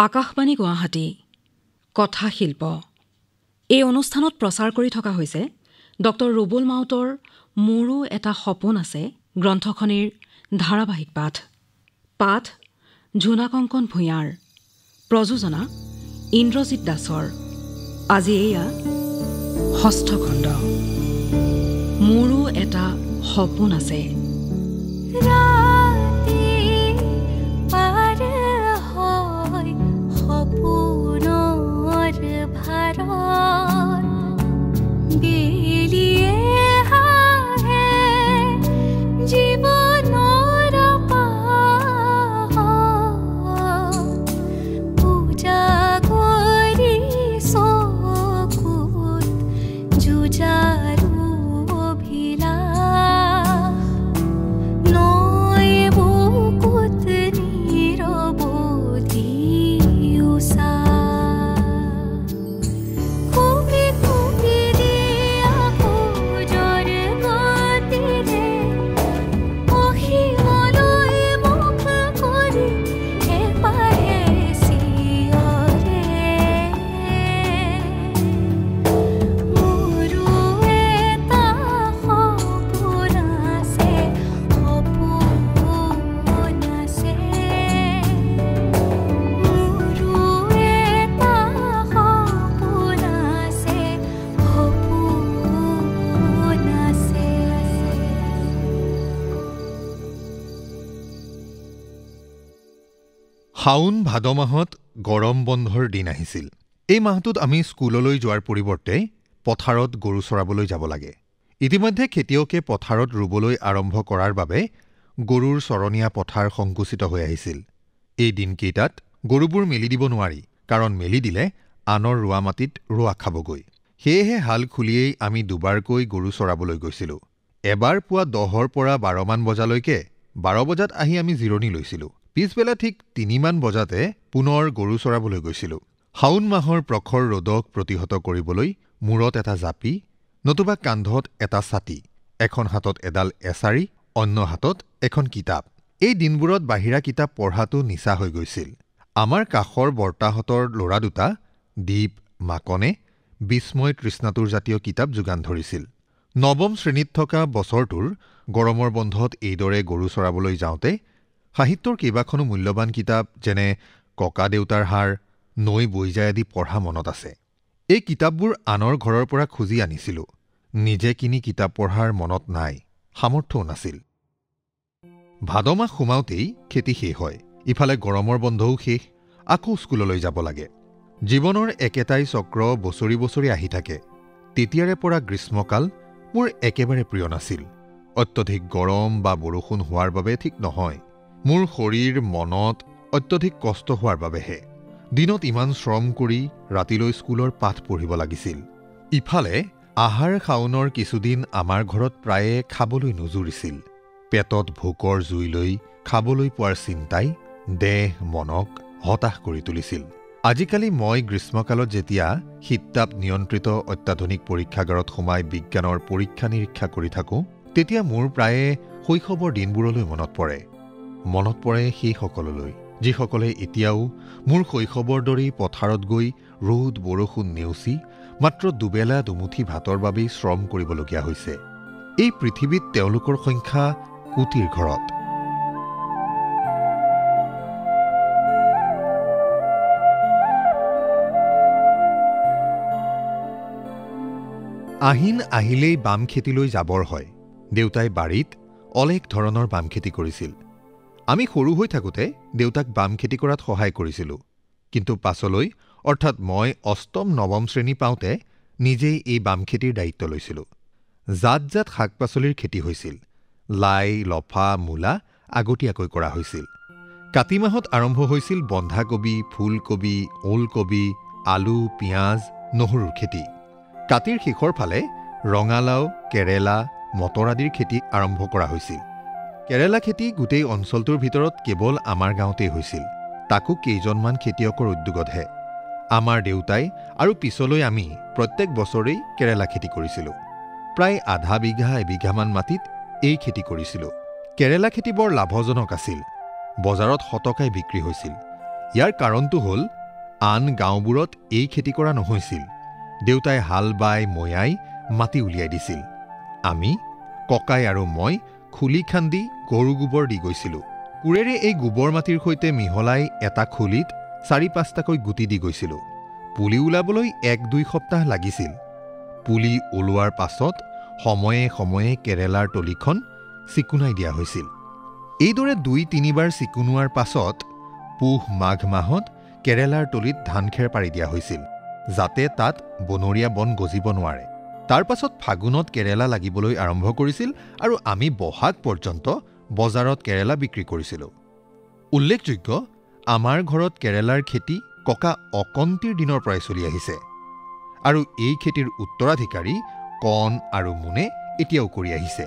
আকাশবাণী গুৱাহাটী কথা শিল্প এই অনুষ্ঠানত প্ৰচাৰ কৰি থকা হৈছে ডক্টৰ ৰুবুল মাউতৰ মোৰো এটা সপোন আছে গ্ৰন্থখনিৰ ধাৰাবাহিক পাঠ ঝুনা কংকন ভূঞাৰ প্ৰযোজনা ইন্দ্ৰজিৎ দাসৰ আজি এয়া ষষ্ঠ খণ্ড মোৰো এটা সপোন আছে। শাওন ভাদ মাহত গৰম বন্ধৰ দিন আহিছিল। এই মাহটোত আমি স্কুললৈ যোৱাৰ পৰিৱৰ্তে পথাৰত গৰু চৰাবলৈ যাব লাগে। ইতিমধ্যে খেতিয়কে পথাৰত ৰুবলৈ আৰম্ভ কৰাৰ বাবে গৰুৰ চৰণীয়া পথাৰ সংকুচিত হৈ আহিছিল। এই দিনকেইটাত গৰুবোৰ মেলি দিব নোৱাৰি, কাৰণ মেলি দিলে আনৰ ৰোৱা মাটিত ৰোৱা খাবগৈ। সেয়েহে হাল খুলিয়েই আমি দুবাৰকৈ গৰু চৰাবলৈ গৈছিলোঁ। এবাৰ পুৱা 10ৰ পৰা 12 মান বজালৈকে, 12 বজাত আহি আমি জিৰণি লৈছিলোঁ। পিছবেলা ঠিক 3 মান বজাতে পুনৰ গৰু চৰাবলৈ গৈছিলোঁ। শাওন মাহৰ প্ৰখৰ ৰ'দক প্ৰতিহত কৰিবলৈ মূৰত এটা জাপি, নতুবা কান্ধত এটা ছাতি, এখন হাতত এডাল এছাৰি, অন্য হাতত এখন কিতাপ। এই দিনবোৰত বাহিৰা কিতাপ পঢ়াটো নিচা হৈ গৈছিল। আমাৰ কাষৰ বৰ্তাহঁতৰ ল'ৰা দুটা দীপ, মাকনে বিস্ময় তৃষ্ণাতুৰ জাতীয় কিতাপ যোগান ধৰিছিল। 9ম শ্ৰেণীত থকা বছৰটোৰ গৰমৰ বন্ধত এইদৰে গৰু চৰাবলৈ যাওঁতে সাহিত্যৰ কেইবাখনো মূল্যৱান কিতাপ যেনে ককা দেউতাৰ হাড়, নৈ বৈ যায় আদি পঢ়া মনত আছে। এই কিতাপবোৰ আনৰ ঘৰৰ পৰা খুজি আনিছিলোঁ। নিজে কিনি কিতাপ পঢ়াৰ মনত নাই, সামৰ্থ্যও নাছিল। ভাদ মাহ সোমাওঁতেই খেতি শেষ হয়। ইফালে গৰমৰ বন্ধও শেষ, আকৌ স্কুললৈ যাব লাগে। জীৱনৰ একেটাই চক্ৰ বছৰি বছৰি আহি থাকে। তেতিয়াৰে পৰা গ্ৰীষ্মকাল মোৰ একেবাৰে প্ৰিয় নাছিল। অত্যধিক গৰম বা বৰষুণ হোৱাৰ বাবে ঠিক নহয়, মোৰ শৰীৰ মনত অত্যধিক কষ্ট হোৱাৰ বাবেহে। দিনত ইমান শ্ৰম কৰি ৰাতিলৈ স্কুলৰ পাঠ পঢ়িব লাগিছিল। ইফালে আহাৰ শাওনৰ কিছুদিন আমাৰ ঘৰত প্ৰায়ে খাবলৈ নুজুৰিছিল। পেটত ভোকৰ জুইলৈ খাবলৈ পোৱাৰ চিন্তাই দেহ মনক হতাশ কৰি তুলিছিল। আজিকালি মই গ্ৰীষ্মকালত যেতিয়া শীততাপ নিয়ন্ত্ৰিত অত্যাধুনিক পৰীক্ষাগাৰত সোমাই বিজ্ঞানৰ পৰীক্ষা নিৰীক্ষা কৰি থাকোঁ, তেতিয়া মোৰ প্ৰায়ে শৈশৱৰ দিনবোৰলৈ মনত পৰে সেইসকললৈ যিসকলে এতিয়াও মোৰ শৈশৱৰ দৰেই পথাৰত গৈ ৰ'দ বৰষুণ নেওচি মাত্ৰ দুবেলা দুমুঠি ভাতৰ বাবেই শ্ৰম কৰিবলগীয়া হৈছে। এই পৃথিৱীত তেওঁলোকৰ সংখ্যা কোটিৰ ঘৰত। আহিন আহিলেই বাম খেতিলৈ যাবৰ হয়। দেউতাই বাৰীত অলেখ ধৰণৰ বাম খেতি কৰিছিল। আমি সৰু হৈ থাকোঁতে দেউতাক বাম খেতি কৰাত সহায় কৰিছিলোঁ। কিন্তু পাছলৈ, অৰ্থাৎ মই 8ম 9ম শ্ৰেণী পাওঁতে নিজেই এই বাম খেতিৰ দায়িত্ব লৈছিলোঁ। জাত জাত শাক পাচলিৰ খেতি হৈছিল। লাই, লফা, মূলা আগতীয়াকৈ কৰা হৈছিল। কাতি মাহত আৰম্ভ হৈছিল বন্ধাকবি, ফুলকবি, ওলকবি, আলু, পিঁয়াজ, নহৰুৰ খেতি। কাতিৰ শেষৰ ফালে ৰঙালাও, কেৰেলা, মটৰ আদিৰ খেতি আৰম্ভ কৰা হৈছিল। কেৰেলা খেতি গোটেই অঞ্চলটোৰ ভিতৰত কেৱল আমাৰ গাঁৱতেই হৈছিল, তাকো কেইজনমান খেতিয়কৰ উদ্যোগতহে। আমাৰ দেউতাই আৰু পিছলৈ আমি প্ৰত্যেক বছৰেই কেৰেলা খেতি কৰিছিলোঁ। প্ৰায় আধা বিঘা এবিঘামান মাটিত এই খেতি কৰিছিলোঁ। কেৰেলা খেতি বৰ লাভজনক আছিল। বজাৰত শতকাই বিক্ৰী হৈছিল। ইয়াৰ কাৰণটো হ'ল আন গাঁওবোৰত এই খেতি কৰা নহৈছিল। দেউতাই হাল বাই মৈয়াই মাটি উলিয়াই দিছিল। আমি ককাই আৰু মই খুলি খান্দি গৰু গোবৰ দি গৈছিলোঁ। কোৰেৰে এই গোবৰ মাটিৰ সৈতে মিহলাই এটা খুলিত ৪-৫টাকৈ গুটি দি গৈছিলোঁ। পুলি ওলাবলৈ ১-২ সপ্তাহ লাগিছিল। পুলি ওলোৱাৰ পাছত সময়ে সময়ে কেৰেলাৰ তলিখন চিকুণাই দিয়া হৈছিল। এইদৰে ২-৩ বাৰ চিকুণোৱাৰ পাছত পুহ-মাঘ মাহত কেৰেলাৰ তলিত ধানখেৰ পাৰি দিয়া হৈছিল, যাতে তাত বনৰীয়া বন গজিব নোৱাৰে। তাৰ পাছত ফাগুনত কেৰেলা লাগিবলৈ আৰম্ভ কৰিছিল আৰু আমি বহাগ পৰ্যন্ত বজাৰত কেৰেলা বিক্ৰী কৰিছিলোঁ। উল্লেখযোগ্য, আমাৰ ঘৰত কেৰেলাৰ খেতি ককা অকন্তিৰ দিনৰ পৰাই চলি আহিছে আৰু এই খেতিৰ উত্তৰাধিকাৰী কণ আৰু মুনে এতিয়াও কৰি আহিছে।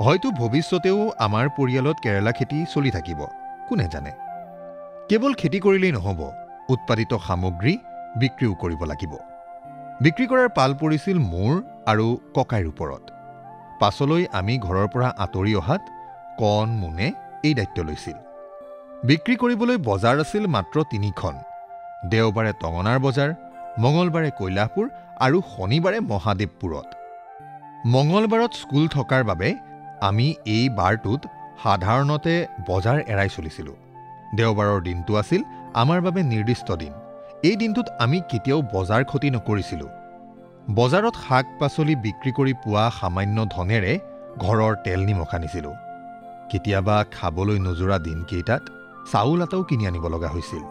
হয়তো ভৱিষ্যতেও আমাৰ পৰিয়ালত কেৰেলা খেতি চলি থাকিব, কোনে জানে। কেৱল খেতি কৰিলেই নহ'ব, উৎপাদিত সামগ্ৰী বিক্ৰীও কৰিব লাগিব। বিক্ৰী কৰাৰ পাল পৰিছিল মোৰ আৰু ককাইৰ ওপৰত। পাছলৈ আমি ঘৰৰ পৰা আঁতৰি অহাত কণ মুনে এই দায়িত্ব লৈছিল। বিক্ৰী কৰিবলৈ বজাৰ আছিল মাত্ৰ ৩খন। দেওবাৰে টঙনাৰ বজাৰ, মঙলবাৰে কৈলাশপুৰ আৰু শনিবাৰে মহাদেৱপুৰত। মঙলবাৰত স্কুল থকাৰ বাবে আমি এই বাৰটোত সাধাৰণতে বজাৰ এৰাই চলিছিলোঁ। দেওবাৰৰ দিনটো আছিল আমাৰ বাবে নিৰ্দিষ্ট দিন। এই দিনটোত আমি কেতিয়াও বজাৰ ক্ষতি নকৰিছিলোঁ। বজাৰত শাক-পাচলি বিক্ৰী কৰি পোৱা সামান্য ধনেৰে ঘৰৰ তেল নিমখ আনিছিলোঁ। কেতিয়াবা খাবলৈ নোজোৰা দিনকেইটাত চাউল এটাও কিনি আনিব লগা হৈছিল।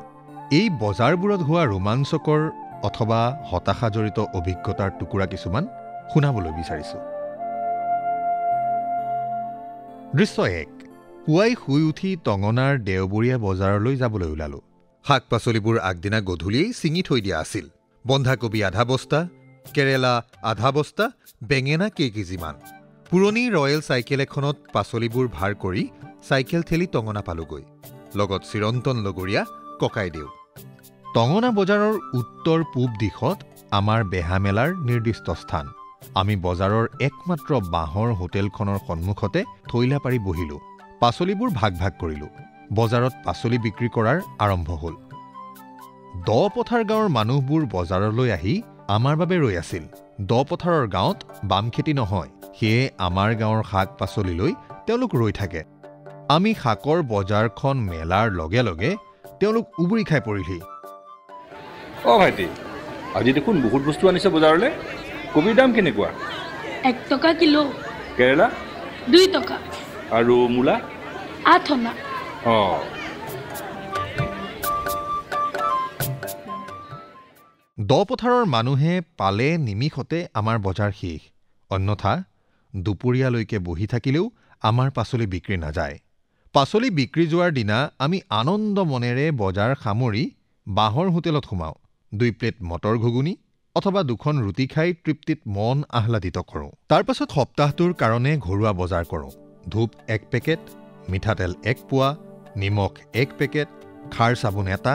এই বজাৰবোৰত হোৱা ৰোমাঞ্চকৰ অথবা হতাশাজড়িত অভিজ্ঞতাৰ টুকুৰা কিছুমান শুনাবলৈ বিচাৰিছোঁ। দৃশ্য ১। পুৱাই শুই উঠি টঙনাৰ দেওবৰীয়া বজাৰলৈ যাবলৈ ওলালোঁ। শাক-পাচলিবোৰ আগদিনা গধূলিয়েই ছিঙি থৈ দিয়া আছিল। বন্ধাকবি আধা বস্তা, কেৰেলা আধা বস্তা, বেঙেনা কেইকেজিমান। পুৰণি ৰয়েল চাইকেল এখনত পাচলিবোৰ ভাৰ কৰি চাইকেল ঠেলি টঙনা পালোগৈ। লগত চিৰন্তন লগৰীয়া ককাইদেউ। টঙনা বজাৰৰ উত্তৰ-পূব দিশত আমাৰ বেহামেলাৰ নিৰ্দিষ্ট স্থান। আমি বজাৰৰ একমাত্ৰ বাঁহৰ হোটেলখনৰ সন্মুখতে থৈলা পাৰি বহিলোঁ। পাচলিবোৰ ভাগ ভাগ কৰিলোঁ। বজাৰত পাচলি বিক্ৰী কৰাৰ আৰম্ভ হ'ল। দপথাৰ গাঁৱৰ মানুহবোৰ বজাৰলৈ আহি আমাৰ বাবে ৰৈ আছিল। দপথাৰৰ গাঁৱত বাম খেতি নহয়, সেয়ে আমাৰ গাঁৱৰ শাক-পাচলিলৈ তেওঁলোক ৰৈ থাকে। আমি শাকৰ বজাৰখন মেলাৰ লগে লগে তেওঁলোক উবুৰি খাই পৰিলহি। অ ভাইটি, আজি দেখোন বহুত বস্তু আনিছে বজাৰলৈ। কবিৰ দাম কেনেকুৱা? 1 টকা কিলো। কেৰেলা? 2 টকা। আৰু মূলা? 8 অনা। দপথাৰৰ মানুহে পালে নিমিষতে আমাৰ বজাৰ শেষ। অন্যথা দুপৰীয়ালৈকে বহি থাকিলেও আমাৰ পাচলি বিক্ৰী নাযায়। পাচলি বিক্ৰী যোৱাৰ দিনা আমি আনন্দ মনেৰে বজাৰ সামৰি বাঁহৰ হোটেলত সোমাওঁ। 2 প্লেট মটৰ ঘুগুনি অথবা 2খন ৰুটি খাই তৃপ্তিত মন আহ্লাদিত কৰোঁ। তাৰ পাছত সপ্তাহটোৰ কাৰণে ঘৰুৱা বজাৰ কৰোঁ। ধূপ 1 পেকেট, মিঠাতেল 1 পোৱা, নিমখ 1 পেকেট, খাৰ চাবোন 1টা,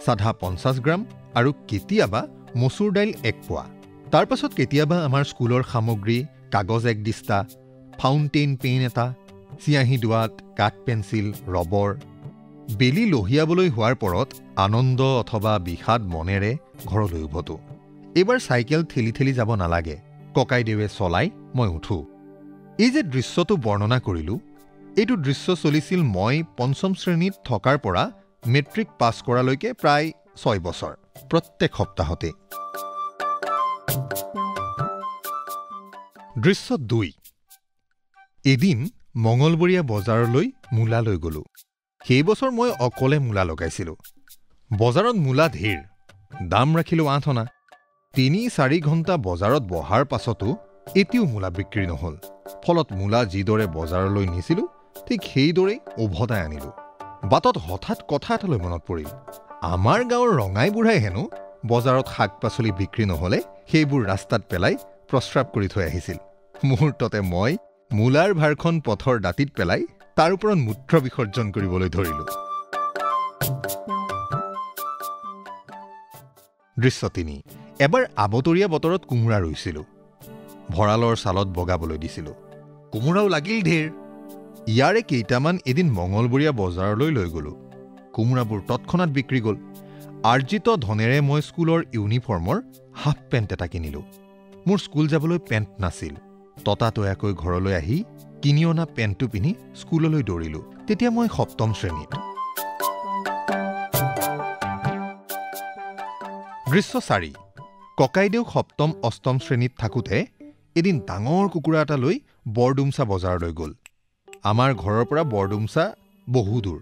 চাধা 50 গ্ৰাম আৰু কেতিয়াবা মচুৰ দাইল 1 পোৱা। তাৰ পাছত কেতিয়াবা আমাৰ স্কুলৰ সামগ্ৰী, কাগজ 1 ডিষ্টা, ফাউণ্টেইন পেন এটা, চিয়াঁহী দোৱাত, কাঠ পেঞ্চিল, ৰবৰ। বেলি লহিয়াবলৈ হোৱাৰ পৰত আনন্দ অথবা বিষাদ মনেৰে ঘৰলৈ উভতো। এইবাৰ চাইকেল ঠেলি ঠেলি যাব নালাগে। ককাইদেৱে চলাই মই উঠোঁ। এই যে দৃশ্যটো বৰ্ণনা কৰিলোঁ, এইটো দৃশ্য চলিছিল মই 5ম শ্ৰেণীত থকাৰ পৰা মেট্ৰিক পাছ কৰালৈকে প্ৰায় 6 বছৰ, প্ৰত্যেক সপ্তাহতে। দৃশ্য 2। এদিন মঙলবৰীয়া বজাৰলৈ মূলা লৈ গ'লোঁ। সেই বছৰ মই অকলে মূলা লগাইছিলোঁ। বজাৰত মূলা ধেৰ, দাম ৰাখিলোঁ 8 অনা। 3-4 ঘণ্টা বজাৰত বহাৰ পাছতো এতিয়াও মূলা বিক্ৰী নহ'ল। ফলত মূলা যিদৰে বজাৰলৈ নিছিলোঁ ঠিক সেইদৰেই উভতাই আনিলোঁ। বাটত হঠাৎ কথা এটালৈ মনত পৰিল। আমাৰ গাঁৱৰ ৰঙাই বুঢ়াই হেনো বজাৰত শাক-পাচলি বিক্ৰী নহ'লে সেইবোৰ ৰাস্তাত পেলাই প্ৰস্ৰাৱ কৰি থৈ আহিছিল। মুহূৰ্ততে মই মূলাৰ ভাৰখন পথৰ দাঁতিত পেলাই তাৰ ওপৰত মূত্ৰ বিসৰ্জন কৰিবলৈ ধৰিলোঁ। দৃশ্য 3। এবাৰ আবতৰীয়া বতৰত কোমোৰা ৰুইছিলোঁ। ভঁৰালৰ ছালত বগাবলৈ দিছিলোঁ। কোমোৰাও লাগিল ঢেৰ। ইয়াৰে কেইটামান এদিন মঙলবৰীয়া বজাৰলৈ লৈ গ'লোঁ। কোমোৰাবোৰ তৎক্ষণাত বিক্ৰী গ'ল। আৰ্জিত ধনেৰে মই স্কুলৰ ইউনিফৰ্মৰ হাফ পেণ্ট এটা কিনিলোঁ। মোৰ স্কুল যাবলৈ পেণ্ট নাছিল। ততাতৈয়াকৈ ঘৰলৈ আহি কিনি অনা পেণ্টটো পিন্ধি স্কুললৈ দৌৰিলোঁ। তেতিয়া মই ৭ম শ্ৰেণীত। দৃশ্য ৪। ককাইদেউ ৭ম-৮ম শ্ৰেণীত থাকোঁতে এদিন ডাঙৰ কুকুৰা এটা লৈ বৰডুমচা বজাৰলৈ গ'ল। আমাৰ ঘৰৰ পৰা বৰডুমচা বহু দূৰ।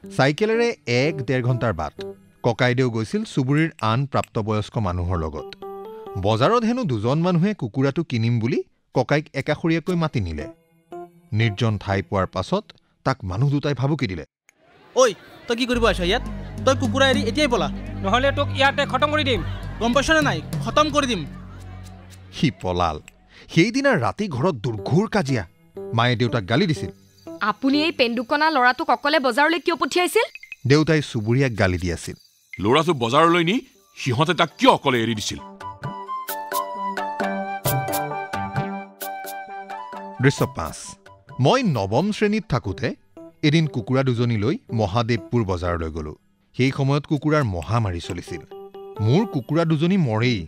চাইকেলেৰে ১-১.৫ ঘণ্টাৰ বাট। ককাইদেউ গৈছিল চুবুৰীৰ আন প্ৰাপ্তবয়স্ক মানুহৰ লগত। বজাৰত হেনো দুজন মানুহে কুকুৰাটো কিনিম বুলি ককাইক একাষৰীয়াকৈ মাতি নিলে। নিৰ্জন ঠাই পোৱাৰ পাছত তাক মানুহ দুটাই ভাবুকি দিলে। ঐ, তই কি কৰিব আছ ইয়াত? তই কুকুৰা এৰি এতিয়াই পলা, নহ'লে তোক ইয়াতে খতম কৰি দিম। গম পাইছনে নাই? খতম কৰি দিম। সি পলাল। সেইদিনা ৰাতি ঘৰত দুৰ্ঘোৰ কাজিয়া। মায়ে দেউতাক গালি দিছিল। আপুনি এই পেণ্ডুকনা ল'ৰাটোক অকলে বজাৰলৈ কিয় পঠিয়াইছিল? দেউতাই চুবুৰীয়াক গালি দি আছিল। ল'ৰাটো বজাৰলৈ নি সিহঁতে তাক কিয় অকলে এৰি দিছিল? দৃশ্য ৫। মই ৯ম শ্ৰেণীত থাকোঁতে এদিন কুকুৰা দুজনী লৈ মহাদেৱপুৰ বজাৰলৈ গ'লোঁ। সেই সময়ত কুকুৰাৰ মহামাৰী চলিছিল। মোৰ কুকুৰা দুজনী মৰেই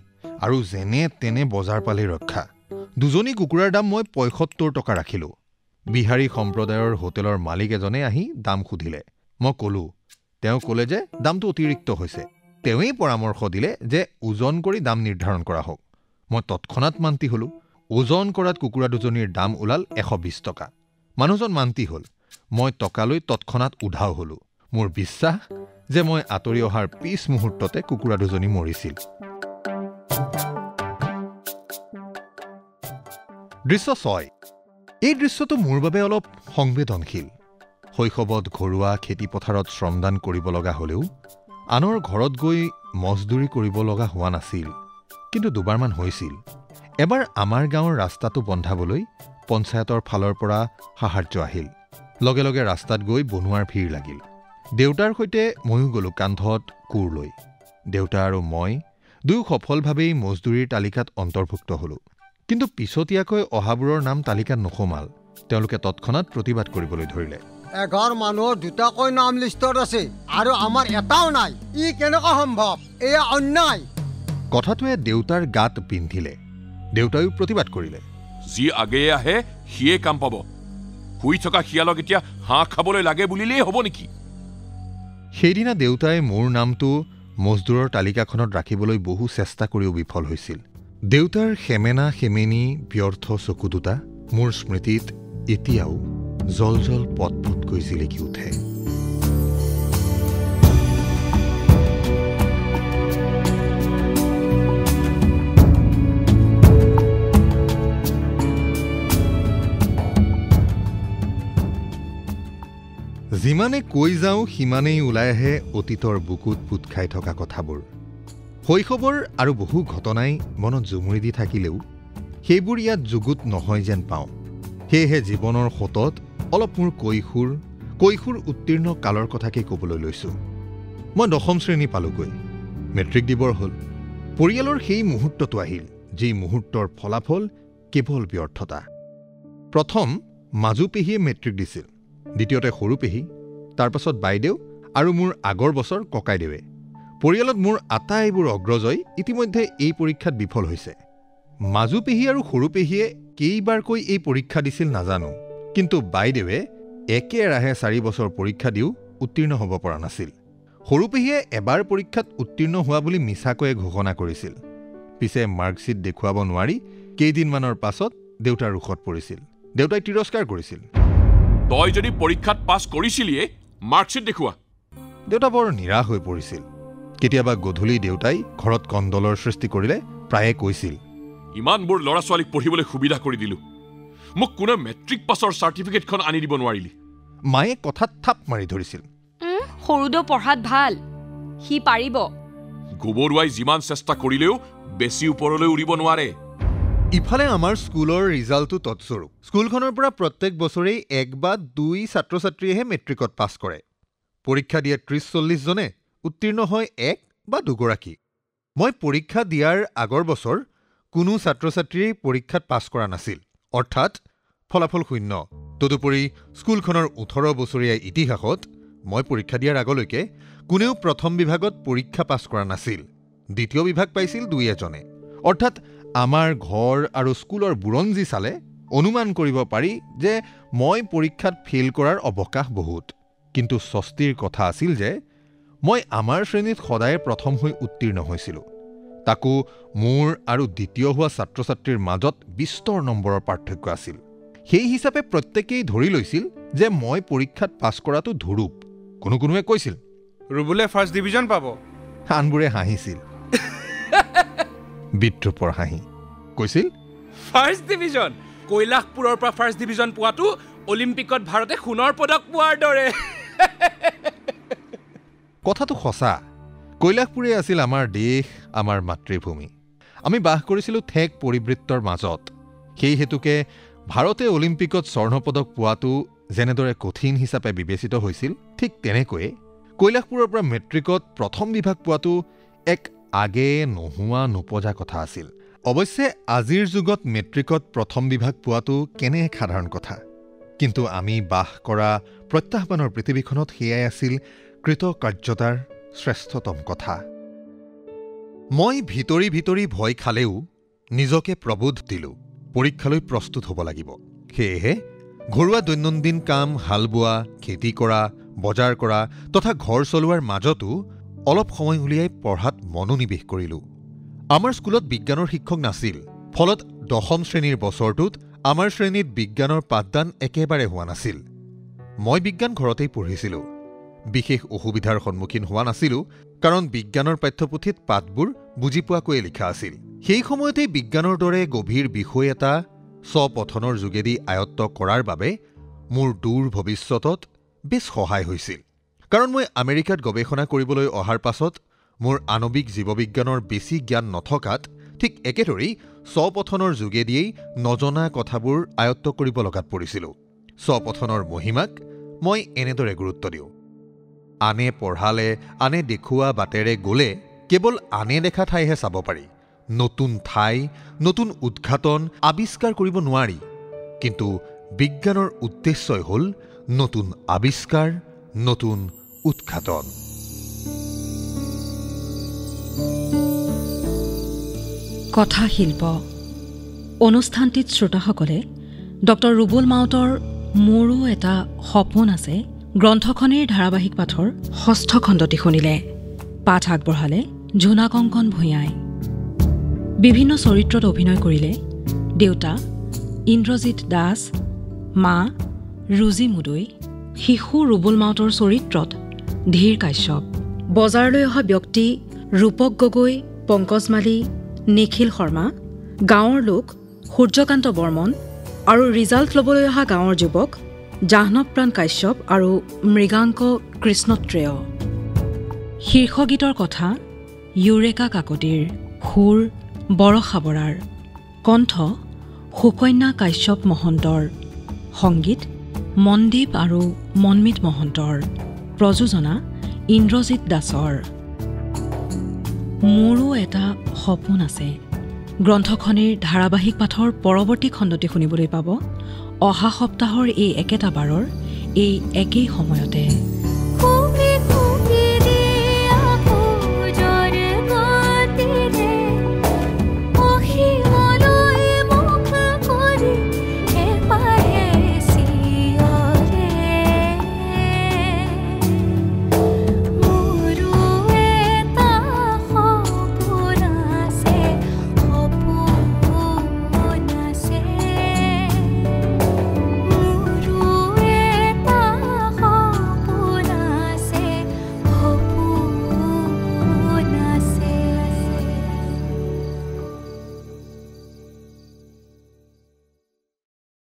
আৰু যেনে তেনে বজাৰ পালেই ৰক্ষা। দুজনী কুকুৰাৰ দাম মই ৭৫ টকা ৰাখিলোঁ। বিহাৰী সম্প্ৰদায়ৰ হোটেলৰ মালিক এজনে আহি দাম সুধিলে। মই ক'লোঁ। তেওঁ ক'লে যে দামটো অতিৰিক্ত হৈছে। তেওঁৱেই পৰামৰ্শ দিলে যে ওজন কৰি দাম নিৰ্ধাৰণ কৰা হওক। মই তৎক্ষণাত মান্তি হ'লোঁ। ওজন কৰাত কুকুৰা দুজনীৰ দাম ওলাল ১২০ টকা। মানুহজন মান্তি হ'ল। মই টকালৈ তৎক্ষণাত উধাও হ'লোঁ। মোৰ বিশ্বাস যে মই আঁতৰি অহাৰ পিছ মুহূৰ্ততে কুকুৰা দুজনী মৰিছিল। দৃশ্য ৬। এই দৃশ্যটো মোৰ বাবে অলপ সংবেদনশীল। শৈশৱত ঘৰুৱা খেতিপথাৰত শ্ৰমদান কৰিব লগা হ'লেও আনৰ ঘৰত গৈ মজদুৰি কৰিব লগা হোৱা নাছিল। কিন্তু দুবাৰমান হৈছিল। এবাৰ আমাৰ গাঁৱৰ ৰাস্তাটো বন্ধাবলৈ পঞ্চায়তৰ ফালৰ পৰা সাহায্য আহিল। লগে লগে ৰাস্তাত গৈ বনোৱাৰ ভিৰ লাগিল। দেউতাৰ সৈতে ময়ো গ'লোঁ কান্ধত কোৰ লৈ। দেউতা আৰু মই দুয়ো সফলভাৱেই মজদুৰিৰ তালিকাত অন্তৰ্ভুক্ত হ'লোঁ। কিন্তু পিছতীয়াকৈ অহাবোৰৰ নাম তালিকাত নোসোমাল। তেওঁলোকে তৎক্ষণাত প্ৰতিবাদ কৰিবলৈ ধৰিলে। 11 মানুহৰ দুটাকৈ নাম লিষ্টত আছে আৰু আমাৰ এটাও নাই। ই কেনেকৈ সম্ভৱ? এয়া অন্যায়। কথাটোৱে দেউতাৰ গাত পিন্ধিলে। দেউতায়ো প্ৰতিবাদ কৰিলে। যি আগেয়ে আহে সিয়ে কাম পাব। শুই থকা শিয়ালক এতিয়া হাঁহ খাবলৈ লাগে বুলিলেই হ'ব নেকি? সেইদিনা দেউতাই মোৰ নামটো মজদুৰৰ তালিকাখনত ৰাখিবলৈ বহু চেষ্টা কৰিও বিফল হৈছিল। দেউতাৰ সেমেনা সেমেনি ব্যৰ্থ চকু দুটা মোৰ স্মৃতিত এতিয়াও জল জল পটপটকৈ জিলিকি উঠে। যিমানে কৈ যাওঁ সিমানেই ওলাই আহে অতীতৰ বুকুত পোত খাই থকা কথাবোৰ। শৈশৱৰ আৰু বহু ঘটনাই মনত জুমুৰি দি থাকিলেও সেইবোৰ ইয়াত যুগুত নহয় যেন পাওঁ। সেয়েহে জীৱনৰ সোঁতত অলপ মোৰ কৈশোৰ উত্তীৰ্ণ কালৰ কথাকে ক'বলৈ লৈছোঁ। মই 10ম শ্ৰেণী পালোগৈ। মেট্ৰিক দিবৰ হ'ল। পৰিয়ালৰ সেই মুহূৰ্তটো আহিল যি মুহূৰ্তৰ ফলাফল কেৱল ব্যৰ্থতা। প্ৰথম মাজু পেহীয়ে মেট্ৰিক দিছিল। দ্বিতীয়তে সৰু পেহী, তাৰ পাছত বাইদেউ আৰু মোৰ আগৰ বছৰ ককাইদেৱে। পৰিয়ালত মোৰ আটাইবোৰ অগ্ৰজই ইতিমধ্যে এই পৰীক্ষাত বিফল হৈছে। মাজু পেহী আৰু সৰু পেহীয়ে কেইবাৰকৈ এই পৰীক্ষা দিছিল নাজানো। কিন্তু বাইদেৱে একেৰাহে 4 বছৰ পৰীক্ষা দিও উত্তীৰ্ণ হ'ব পৰা নাছিল। সৰু পেহীয়ে এবাৰ পৰীক্ষাত উত্তীৰ্ণ হোৱা বুলি মিছাকৈয়ে ঘোষণা কৰিছিল। পিছে মাৰ্কশ্বিট দেখুৱাব নোৱাৰি কেইদিনমানৰ পাছত দেউতাৰ ৰোষত পৰিছিল। দেউতাই তিৰস্কাৰ কৰিছিল। তই যদি পৰীক্ষাত পাছ কৰিছিলিয়ে, মাৰ্কশ্বিট দেখুওৱা। দেউতা বৰ নিৰাশ হৈ পৰিছিল। কেতিয়াবা গধূলি দেউতাই ঘৰত কণ্ডলৰ সৃষ্টি কৰিলে প্ৰায়ে কৈছিল, ইমানবোৰ ল'ৰা ছোৱালীক পঢ়িবলৈ সুবিধা কৰি দিলোঁ, মোক কোনে মেট্ৰিক পাছৰ চাৰ্টিফিকেটখন আনি দিব নোৱাৰিলি। মায়ে কথাত থাপ মাৰি ধৰিছিল। সৰুদো পঢ়াত ভাল, সি পাৰিব। গোবৰুৱাই যিমান চেষ্টা কৰিলেও বেছি ওপৰলৈ উৰিব নোৱাৰে। ইফালে আমাৰ স্কুলৰ ৰিজাল্টটো তৎস্বৰূপ। স্কুলখনৰ পৰা প্ৰত্যেক বছৰেই 1 বা 2 ছাত্ৰ ছাত্ৰীয়েহে মেট্ৰিকত পাছ কৰে। পৰীক্ষা দিয়ে 30-40 জনে, উত্তীৰ্ণ হয় 1 বা 2 গৰাকী। মই পৰীক্ষা দিয়াৰ আগৰ বছৰ কোনো ছাত্ৰ ছাত্ৰীয়ে পৰীক্ষাত পাছ কৰা নাছিল, অৰ্থাৎ ফলাফল 0। তদুপৰি স্কুলখনৰ 18 বছৰীয়া ইতিহাসত মই পৰীক্ষা দিয়াৰ আগলৈকে কোনেও প্ৰথম বিভাগত পৰীক্ষা পাছ কৰা নাছিল। দ্বিতীয় বিভাগ পাইছিল 2-এজনে। অৰ্থাৎ আমাৰ ঘৰ আৰু স্কুলৰ বুৰঞ্জী চালে অনুমান কৰিব পাৰি যে মই পৰীক্ষাত ফেইল কৰাৰ অৱকাশ বহুত। কিন্তু স্বস্তিৰ কথা আছিল যে মই আমাৰ শ্ৰেণীত সদায় প্ৰথম হৈ উত্তীৰ্ণ হৈছিলোঁ। তাকো মোৰ আৰু দ্বিতীয় হোৱা ছাত্ৰ ছাত্ৰীৰ মাজত বিস্তৰ নম্বৰৰ পাৰ্থক্য আছিল। সেই হিচাপে প্ৰত্যেকেই ধৰি লৈছিল যে মই পৰীক্ষাত পাছ কৰাটো ধুৰুপ। কোনোৱে কৈছিল ৰুবুলে ফাৰ্ষ্ট ডিভিজন পাব। আনবোৰে হাঁহিছিল বিদ্ৰুপৰ হাঁহি। কৈছিল ফাৰ্ষ্ট ডিভিজন কৈলাশপুৰৰ পৰা ফাৰ্ষ্ট ডিভিজন পোৱাটো অলিম্পিকত ভাৰতে সোণৰ পদক পোৱাৰ দৰে। কথাটো সঁচা। কৈলাশপুৰে আছিল আমাৰ দেশ, আমাৰ মাতৃভূমি। আমি বাস কৰিছিলোঁ ঠেক পৰিবৃত্তৰ মাজত। সেই হেতুকে ভাৰতে অলিম্পিকত স্বৰ্ণপদক পোৱাটো যেনেদৰে কঠিন হিচাপে বিবেচিত হৈছিল, ঠিক তেনেকৈয়ে কৈলাশপুৰৰ পৰা মেট্ৰিকত প্ৰথম বিভাগ পোৱাটো এক আগে নোহোৱা নোপজা কথা আছিল। অৱশ্যে আজিৰ যুগত মেট্ৰিকত প্ৰথম বিভাগ পোৱাটো কেনে এক সাধাৰণ কথা। কিন্তু আমি বাস কৰা প্ৰত্যাহ্বানৰ পৃথিৱীখনত সেয়াই আছিল কৃতকাৰ্যতাৰ শ্ৰেষ্ঠতম কথা। মই ভিতৰি ভিতৰি ভয় খালেও নিজকে প্ৰবোধ দিলোঁ পৰীক্ষালৈ প্ৰস্তুত হ'ব লাগিব। সেয়েহে ঘৰুৱা দৈনন্দিন কাম, হাল বোৱা, খেতি কৰা, বজাৰ কৰা তথা ঘৰ চলোৱাৰ মাজতো অলপ সময় উলিয়াই পঢ়াত মনোনিৱেশ কৰিলোঁ। আমাৰ স্কুলত বিজ্ঞানৰ শিক্ষক নাছিল। ফলত 10ম শ্ৰেণীৰ বছৰটোত আমাৰ শ্ৰেণীত বিজ্ঞানৰ পাঠদান একেবাৰে হোৱা নাছিল। মই বিজ্ঞান ঘৰতেই পঢ়িছিলোঁ। বিশেষ অসুবিধাৰ সন্মুখীন হোৱা নাছিলোঁ, কাৰণ বিজ্ঞানৰ পাঠ্যপুথিত পাঠবোৰ বুজি পোৱাকৈয়ে লিখা আছিল। সেই সময়তেই বিজ্ঞানৰ দৰে গভীৰ বিষয় এটা স্বপঠনৰ যোগেদি আয়ত্ত কৰাৰ বাবে মোৰ দূৰ ভৱিষ্যতত বেছ সহায় হৈছিল। কাৰণ মই আমেৰিকাত গৱেষণা কৰিবলৈ অহাৰ পাছত মোৰ আণৱিক জীৱবিজ্ঞানৰ বেছি জ্ঞান নথকাত ঠিক একেদৰেই স্বপঠনৰ যোগেদিয়েই নজনা কথাবোৰ আয়ত্ত কৰিব লগাত পৰিছিলোঁ। স্বপঠনৰ মহিমাক মই এনেদৰে গুৰুত্ব দিওঁ। আনে পঢ়ালে, আনে দেখুওৱা বাটেৰে গ'লে কেৱল আনে দেখা ঠাইহে চাব পাৰি। নতুন ঠাই, নতুন উদ্ঘাটন আৱিষ্কাৰ কৰিব নোৱাৰি। কিন্তু বিজ্ঞানৰ উদ্দেশ্যই হ'ল নতুন আৱিষ্কাৰ, নতুন উদ্ঘাটন। কথাশিল্প অনুষ্ঠানটিত শ্ৰোতাসকলে ডক্টৰ ৰুবুল মাউতৰ মোৰো এটা সপোন আছে গ্ৰন্থখনিৰ ধাৰাবাহিক পাঠৰ 6ষ্ঠ খণ্ডটি শুনিলে। পাঠ আগবঢ়ালে ঝুনা কংকন ভূঞাই। বিভিন্ন চৰিত্ৰত অভিনয় কৰিলে দেউতা ইন্দ্ৰজিৎ দাস, মা ৰুজি মুদৈ, শিশু ৰুবুল মাউতৰ চৰিত্ৰত ধীৰ কাশ্যপ, বজাৰলৈ অহা ব্যক্তি ৰূপক গগৈ, পংকজ মালী, নিখিল শৰ্মা, গাঁৱৰ লোক সূৰ্যকান্ত বৰ্মন আৰু ৰিজাল্ট ল'বলৈ অহা গাঁৱৰ যুৱক জাহ্নৱপ্ৰাণ কাশ্যপ আৰু মৃগাংক কৃষ্ণত্ৰেয়। শীৰ্ষগীতৰ কথা ইউৰেকা কাকতিৰ, সুৰ বৰষা বৰাৰ, কণ্ঠ সুকন্যা কাশ্যপ মহন্তৰ, সংগীত মনদীপ আৰু মনমিত মহন্তৰ, প্ৰযোজনা ইন্দ্ৰজিৎ দাসৰ। মোৰো এটা সপোন আছে গ্ৰন্থখনিৰ ধাৰাবাহিক পাঠৰ পৰৱৰ্তী খণ্ডটি শুনিবলৈ পাব অহা সপ্তাহৰ এই একেটা বাৰৰ এই একেই সময়তে।